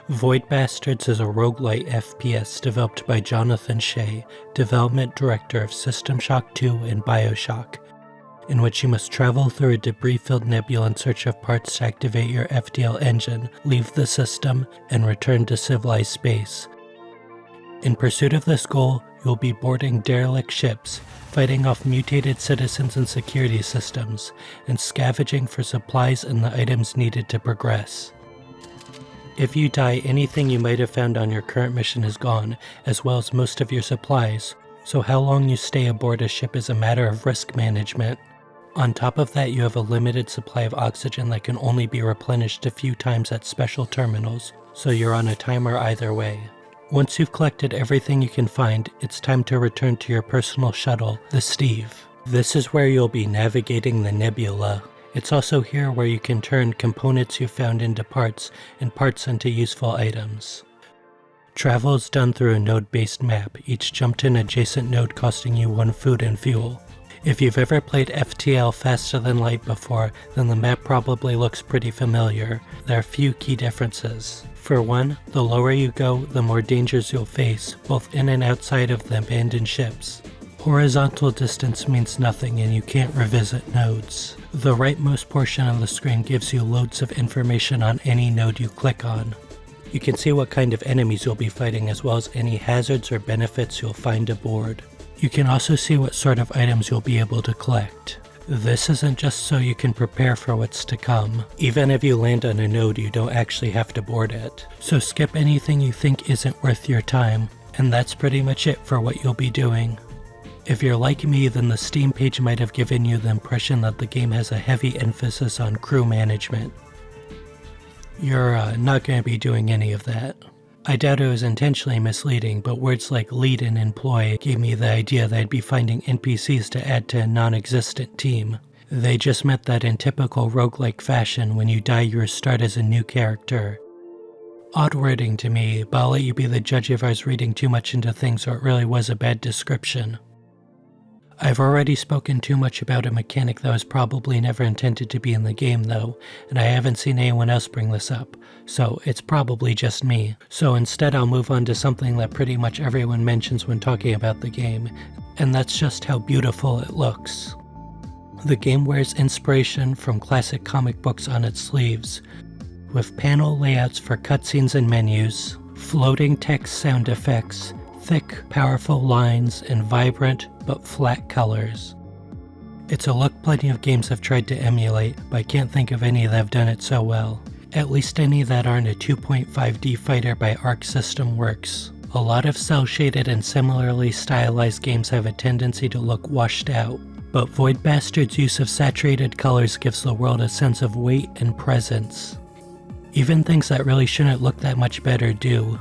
Void Bastards is a roguelite FPS developed by Jonathan Shea, development director of System Shock 2 and BioShock, in which you must travel through a debris-filled nebula in search of parts to activate your FTL engine, leave the system, and return to civilized space. In pursuit of this goal, you'll be boarding derelict ships, fighting off mutated citizens and security systems, and scavenging for supplies and the items needed to progress. If you die, anything you might have found on your current mission is gone, as well as most of your supplies, so how long you stay aboard a ship is a matter of risk management. On top of that, you have a limited supply of oxygen that can only be replenished a few times at special terminals, so you're on a timer either way. Once you've collected everything you can find, it's time to return to your personal shuttle, the Steve. This is where you'll be navigating the nebula. It's also here where you can turn components you found into parts, and parts into useful items. Travel is done through a node-based map, each jump to an adjacent node costing you 1 food and fuel. If you've ever played FTL Faster Than Light before, then the map probably looks pretty familiar. There are a few key differences. For one, the lower you go, the more dangers you'll face, both in and outside of the abandoned ships. Horizontal distance means nothing and you can't revisit nodes. The rightmost portion of the screen gives you loads of information on any node you click on. You can see what kind of enemies you'll be fighting as well as any hazards or benefits you'll find aboard. You can also see what sort of items you'll be able to collect. This isn't just so you can prepare for what's to come. Even if you land on a node, you don't actually have to board it. So skip anything you think isn't worth your time, and that's pretty much it for what you'll be doing. If you're like me, then the Steam page might have given you the impression that the game has a heavy emphasis on crew management. You're not going to be doing any of that. I doubt it was intentionally misleading, but words like lead and employ gave me the idea that I'd be finding NPCs to add to a non-existent team. They just meant that in typical roguelike fashion, when you die you restart as a new character. Odd wording to me, but I'll let you be the judge if I was reading too much into things or it really was a bad description. I've already spoken too much about a mechanic that was probably never intended to be in the game though, and I haven't seen anyone else bring this up, so it's probably just me. So instead I'll move on to something that pretty much everyone mentions when talking about the game, and that's just how beautiful it looks. The game wears inspiration from classic comic books on its sleeves, with panel layouts for cutscenes and menus, floating text sound effects, thick, powerful lines, and vibrant but flat colors. It's a look plenty of games have tried to emulate, but I can't think of any that have done it so well. At least any that aren't a 2.5D fighter by Arc System Works. A lot of cel-shaded and similarly stylized games have a tendency to look washed out, but Void Bastards' use of saturated colors gives the world a sense of weight and presence. Even things that really shouldn't look that much better do.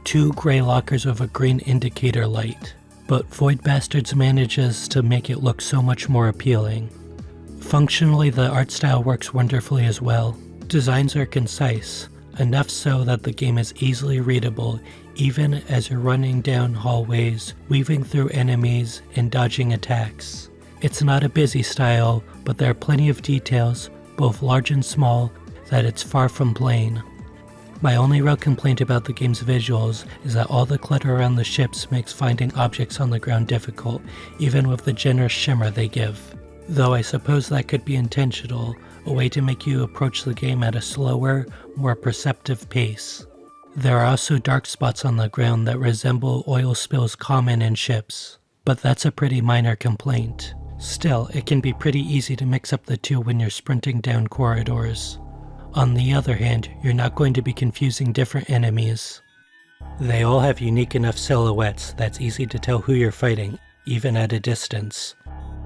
2 gray lockers with a green indicator light, but Void Bastards manages to make it look so much more appealing. Functionally, the art style works wonderfully as well. Designs are concise, enough so that the game is easily readable even as you're running down hallways, weaving through enemies, and dodging attacks. It's not a busy style, but there are plenty of details, both large and small, that it's far from plain. My only real complaint about the game's visuals is that all the clutter around the ships makes finding objects on the ground difficult, even with the generous shimmer they give. Though I suppose that could be intentional, a way to make you approach the game at a slower, more perceptive pace. There are also dark spots on the ground that resemble oil spills common in ships, but that's a pretty minor complaint. Still, it can be pretty easy to mix up the two when you're sprinting down corridors. On the other hand, you're not going to be confusing different enemies. They all have unique enough silhouettes that's easy to tell who you're fighting, even at a distance.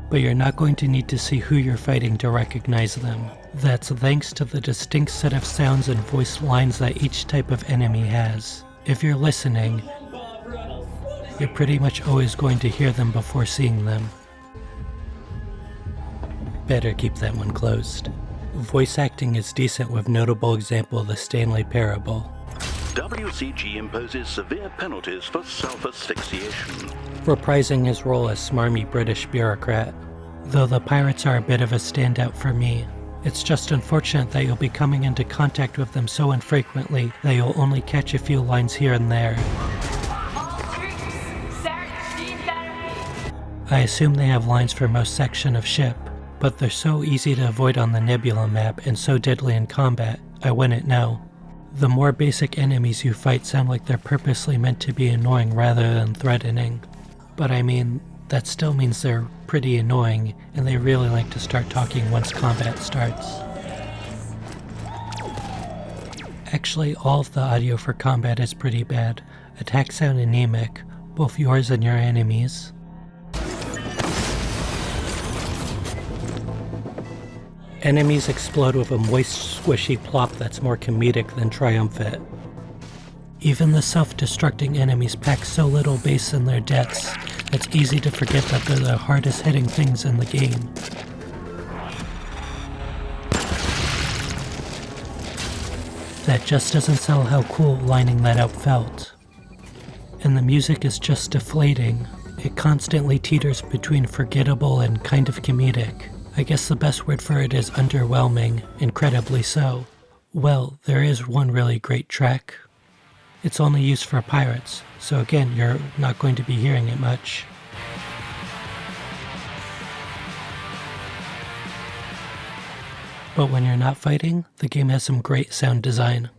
But you're not going to need to see who you're fighting to recognize them. That's thanks to the distinct set of sounds and voice lines that each type of enemy has. If you're listening, you're pretty much always going to hear them before seeing them. Better keep that one closed. Voice acting is decent with notable example of the Stanley Parable. WCG imposes severe penalties for self-asphyxiation. Reprising his role as smarmy British bureaucrat, though the pirates are a bit of a standout for me. It's just unfortunate that you'll be coming into contact with them so infrequently that you'll only catch a few lines here and there. I assume they have lines for most section of ship, but they're so easy to avoid on the Nebula map and so deadly in combat, I wouldn't know. The more basic enemies you fight sound like they're purposely meant to be annoying rather than threatening. But I mean, that still means they're pretty annoying, and they really like to start talking once combat starts. Actually, all of the audio for combat is pretty bad. Attacks sound anemic, both yours and your enemies. Enemies explode with a moist, squishy plop that's more comedic than triumphant. Even the self-destructing enemies pack so little bass in their deaths, it's easy to forget that they're the hardest hitting things in the game. That just doesn't sell how cool lining that out felt. And the music is just deflating. It constantly teeters between forgettable and kind of comedic. I guess the best word for it is underwhelming, incredibly so. Well, there is one really great track. It's only used for pirates, so again, you're not going to be hearing it much. But when you're not fighting, the game has some great sound design.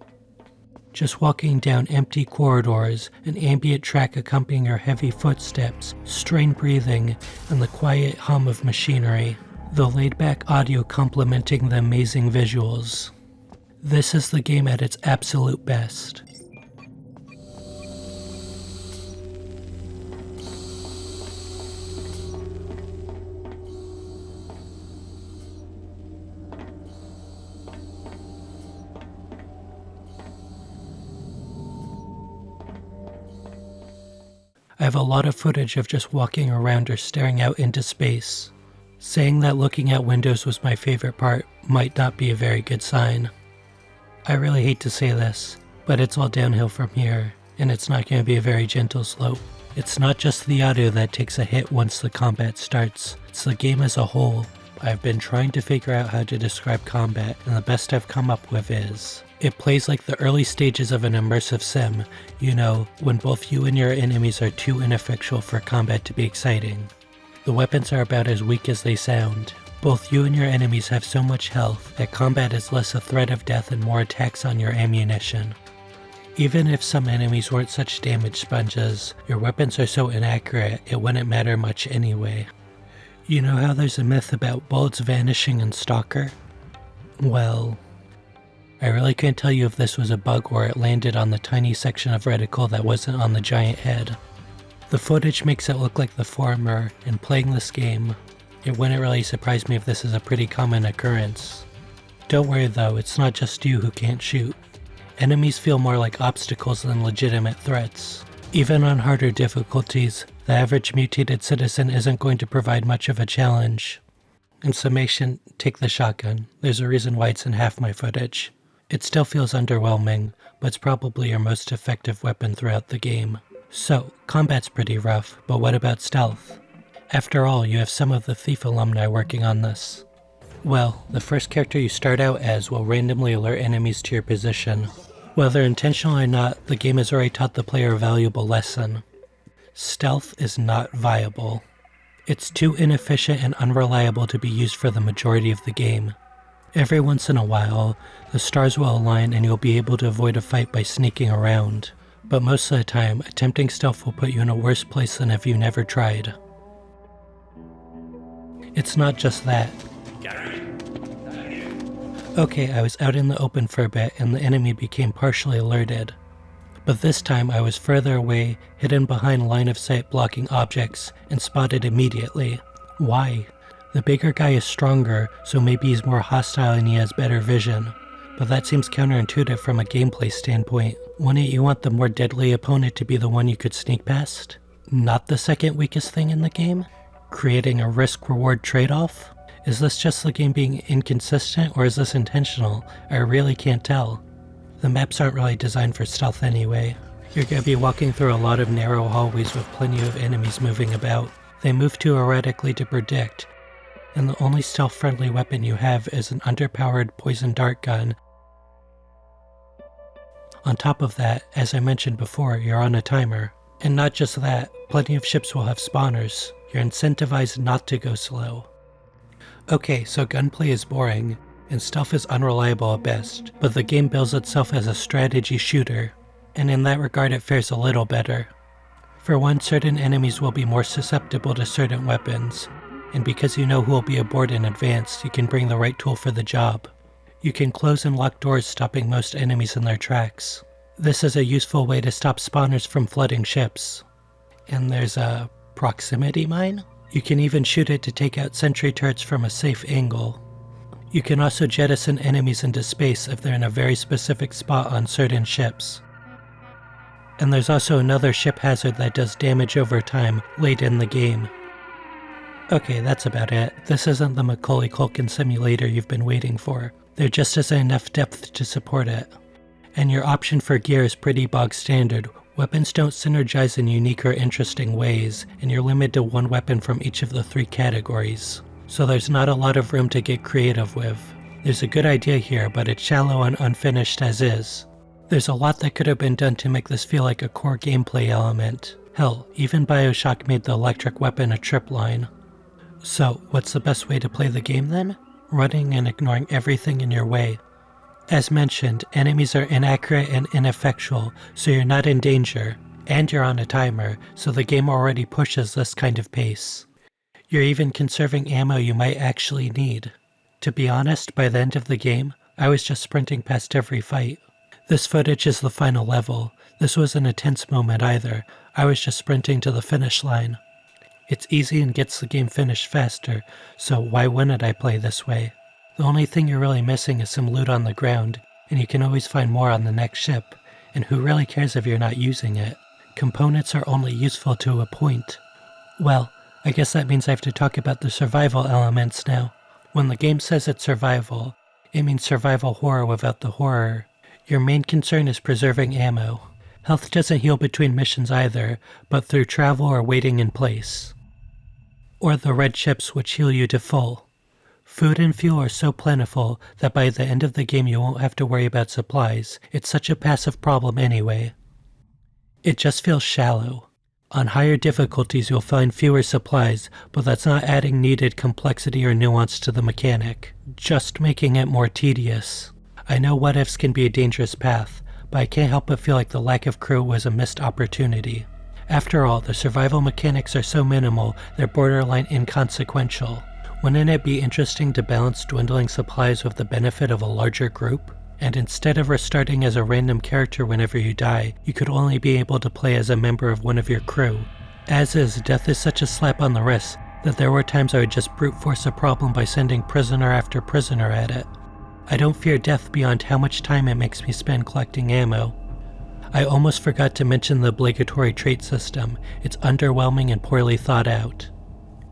Just walking down empty corridors, an ambient track accompanying your heavy footsteps, strained breathing, and the quiet hum of machinery. The laid-back audio complementing the amazing visuals. This is the game at its absolute best. I have a lot of footage of just walking around or staring out into space. Saying that looking at windows was my favorite part might not be a very good sign. I really hate to say this, but it's all downhill from here, and it's not going to be a very gentle slope. It's not just the audio that takes a hit once the combat starts, it's the game as a whole. I've been trying to figure out how to describe combat, and the best I've come up with is, it plays like the early stages of an immersive sim, you know, when both you and your enemies are too ineffectual for combat to be exciting. The weapons are about as weak as they sound. Both you and your enemies have so much health that combat is less a threat of death and more attacks on your ammunition. Even if some enemies weren't such damage sponges, your weapons are so inaccurate it wouldn't matter much anyway. You know how there's a myth about bullets vanishing in Stalker? Well, I really couldn't tell you if this was a bug or it landed on the tiny section of reticle that wasn't on the giant head. The footage makes it look like the former, and playing this game, it wouldn't really surprise me if this is a pretty common occurrence. Don't worry though, it's not just you who can't shoot. Enemies feel more like obstacles than legitimate threats. Even on harder difficulties, the average mutated citizen isn't going to provide much of a challenge. In summation, take the shotgun. There's a reason why it's in half my footage. It still feels underwhelming, but it's probably your most effective weapon throughout the game. So, combat's pretty rough, but what about stealth? After all, you have some of the Thief alumni working on this. Well, the first character you start out as will randomly alert enemies to your position. Whether intentional or not, the game has already taught the player a valuable lesson. Stealth is not viable. It's too inefficient and unreliable to be used for the majority of the game. Every once in a while, the stars will align and you'll be able to avoid a fight by sneaking around. But most of the time, attempting stealth will put you in a worse place than if you never tried. It's not just that. Okay, I was out in the open for a bit and the enemy became partially alerted. But this time I was further away, hidden behind line of sight blocking objects, and spotted immediately. Why? The bigger guy is stronger, so maybe he's more hostile and he has better vision. But that seems counterintuitive from a gameplay standpoint. Wouldn't you want the more deadly opponent to be the one you could sneak past? Not the second weakest thing in the game? Creating a risk-reward trade-off? Is this just the game being inconsistent, or is this intentional? I really can't tell. The maps aren't really designed for stealth anyway. You're going to be walking through a lot of narrow hallways with plenty of enemies moving about. They move too erratically to predict, and the only stealth-friendly weapon you have is an underpowered poison dart gun. On top of that, as I mentioned before, you're on a timer. And not just that, plenty of ships will have spawners. You're incentivized not to go slow. Okay, so gunplay is boring, and stealth is unreliable at best, but the game bills itself as a strategy shooter, and in that regard it fares a little better. For one, certain enemies will be more susceptible to certain weapons, and because you know who will be aboard in advance, you can bring the right tool for the job. You can close and lock doors, stopping most enemies in their tracks. This is a useful way to stop spawners from flooding ships. And there's a proximity mine? You can even shoot it to take out sentry turrets from a safe angle. You can also jettison enemies into space if they're in a very specific spot on certain ships. And there's also another ship hazard that does damage over time late in the game. Okay, that's about it. This isn't the Macaulay Culkin simulator you've been waiting for. There just isn't enough depth to support it. And your option for gear is pretty bog standard. Weapons don't synergize in unique or interesting ways, and you're limited to one weapon from each of the 3 categories. So there's not a lot of room to get creative with. There's a good idea here, but it's shallow and unfinished as is. There's a lot that could have been done to make this feel like a core gameplay element. Hell, even BioShock made the electric weapon a tripline. So, what's the best way to play the game then? Running and ignoring everything in your way. As mentioned, enemies are inaccurate and ineffectual, so you're not in danger, and you're on a timer, so the game already pushes this kind of pace. You're even conserving ammo you might actually need. To be honest, by the end of the game, I was just sprinting past every fight. This footage is the final level. This wasn't a tense moment either. I was just sprinting to the finish line. It's easy and gets the game finished faster, so why wouldn't I play this way? The only thing you're really missing is some loot on the ground, and you can always find more on the next ship, and who really cares if you're not using it? Components are only useful to a point. Well, I guess that means I have to talk about the survival elements now. When the game says it's survival, it means survival horror without the horror. Your main concern is preserving ammo. Health doesn't heal between missions either, but through travel or waiting in place. Or the red chips which heal you to full. Food and fuel are so plentiful that by the end of the game you won't have to worry about supplies. It's such a passive problem anyway. It just feels shallow. On higher difficulties you'll find fewer supplies, but that's not adding needed complexity or nuance to the mechanic, just making it more tedious. I know what ifs can be a dangerous path, but I can't help but feel like the lack of crew was a missed opportunity. After all, the survival mechanics are so minimal, they're borderline inconsequential. Wouldn't it be interesting to balance dwindling supplies with the benefit of a larger group? And instead of restarting as a random character whenever you die, you could only be able to play as a member of one of your crew. As is, death is such a slap on the wrist that there were times I would just brute force a problem by sending prisoner after prisoner at it. I don't fear death beyond how much time it makes me spend collecting ammo. I almost forgot to mention the obligatory trait system. It's underwhelming and poorly thought out.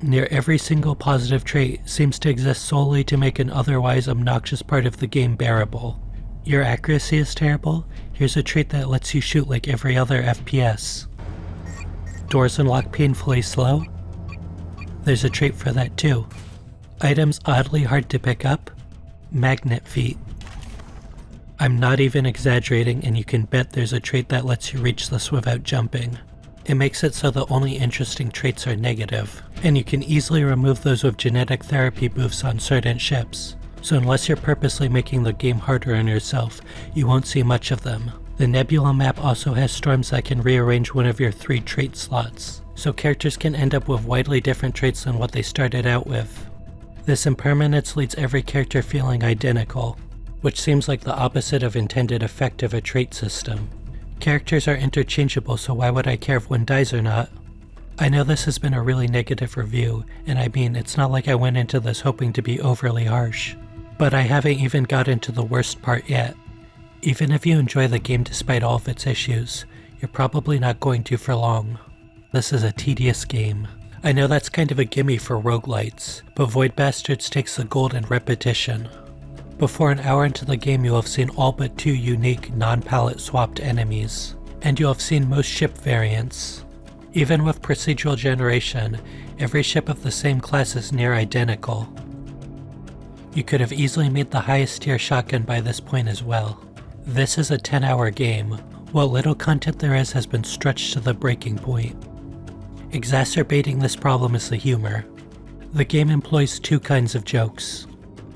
Near every single positive trait seems to exist solely to make an otherwise obnoxious part of the game bearable. Your accuracy is terrible? Here's a trait that lets you shoot like every other FPS. Doors unlock painfully slow? There's a trait for that too. Items oddly hard to pick up? Magnet feet. I'm not even exaggerating, and you can bet there's a trait that lets you reach this without jumping. It makes it so the only interesting traits are negative, and you can easily remove those with genetic therapy boosts on certain ships. So unless you're purposely making the game harder on yourself, you won't see much of them. The Nebula map also has storms that can rearrange one of your 3 trait slots, so characters can end up with widely different traits than what they started out with. This impermanence leaves every character feeling identical, which seems like the opposite of intended effect of a trait system. Characters are interchangeable, so why would I care if one dies or not? I know this has been a really negative review, and I mean, it's not like I went into this hoping to be overly harsh. But I haven't even gotten to the worst part yet. Even if you enjoy the game despite all of its issues, you're probably not going to for long. This is a tedious game. I know that's kind of a gimme for roguelites, but Void Bastards takes the gold in repetition. Before an hour into the game you'll have seen all but 2 unique, non-palette swapped enemies, and you'll have seen most ship variants. Even with procedural generation, Every ship of the same class is near identical. You could have easily made the highest tier shotgun by this point as well. This is a 10-hour game. What little content there is has been stretched to the breaking point. Exacerbating this problem is the humor. The game employs two kinds of jokes.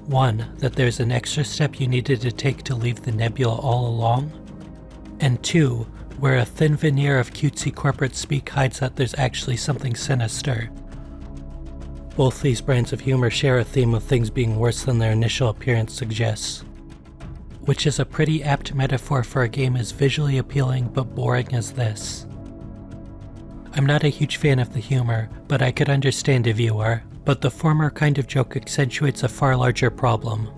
One, that there's an extra step you needed to take to leave the nebula all along. And two, where a thin veneer of cutesy corporate speak hides that there's actually something sinister. Both these brands of humor share a theme of things being worse than their initial appearance suggests, which is a pretty apt metaphor for a game as visually appealing but boring as this. I'm not a huge fan of the humor, but I could understand if you are, but the former kind of joke accentuates a far larger problem.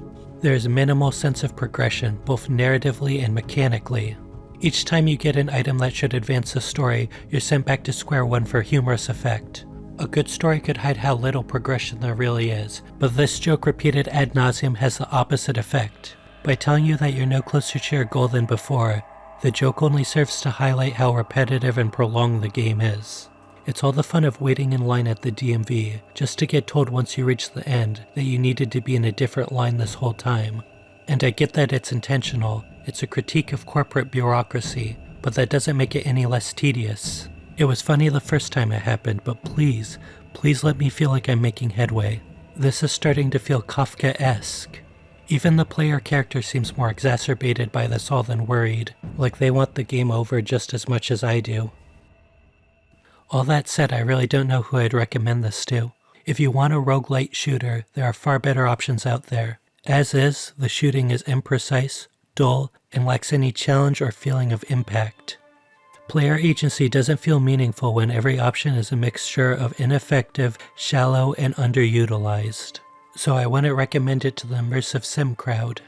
There is minimal sense of progression, both narratively and mechanically. Each time you get an item that should advance the story, you're sent back to square one for humorous effect. A good story could hide how little progression there really is, but this joke repeated ad nauseum has the opposite effect. By telling you that you're no closer to your goal than before, the joke only serves to highlight how repetitive and prolonged the game is. It's all the fun of waiting in line at the DMV, just to get told once you reach the end that you needed to be in a different line this whole time. And I get that it's intentional, it's a critique of corporate bureaucracy, but that doesn't make it any less tedious. It was funny the first time it happened, but please let me feel like I'm making headway. This is starting to feel Kafka-esque. Even the player character seems more exacerbated by this all than worried, like they want the game over just as much as I do. All that said, I really don't know who I'd recommend this to. If you want a rogue-lite shooter, there are far better options out there. As is, the shooting is imprecise, dull, and lacks any challenge or feeling of impact. Player agency doesn't feel meaningful when every option is a mixture of ineffective, shallow, and underutilized. So I wouldn't recommend it to the immersive sim crowd.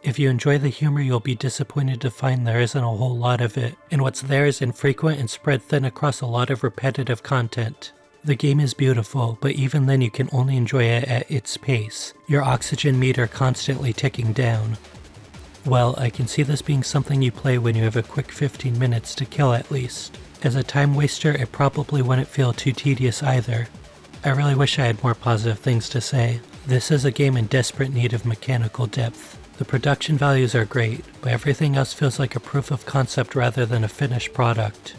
If you enjoy the humor, you'll be disappointed to find there isn't a whole lot of it, and what's there is infrequent and spread thin across a lot of repetitive content. The game is beautiful, but even then you can only enjoy it at its pace, your oxygen meter constantly ticking down. Well, I can see this being something you play when you have a quick 15 minutes to kill at least. As a time waster, it probably wouldn't feel too tedious either. I really wish I had more positive things to say. This is a game in desperate need of mechanical depth. The production values are great, but everything else feels like a proof of concept rather than a finished product.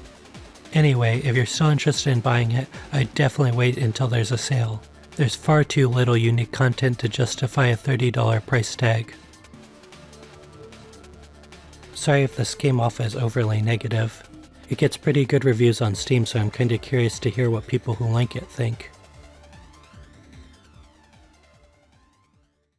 Anyway, if you're still interested in buying it, I'd definitely wait until there's a sale. There's far too little unique content to justify a $30 price tag. Sorry if this came off as overly negative. It gets pretty good reviews on Steam, so I'm kinda curious to hear what people who like it think.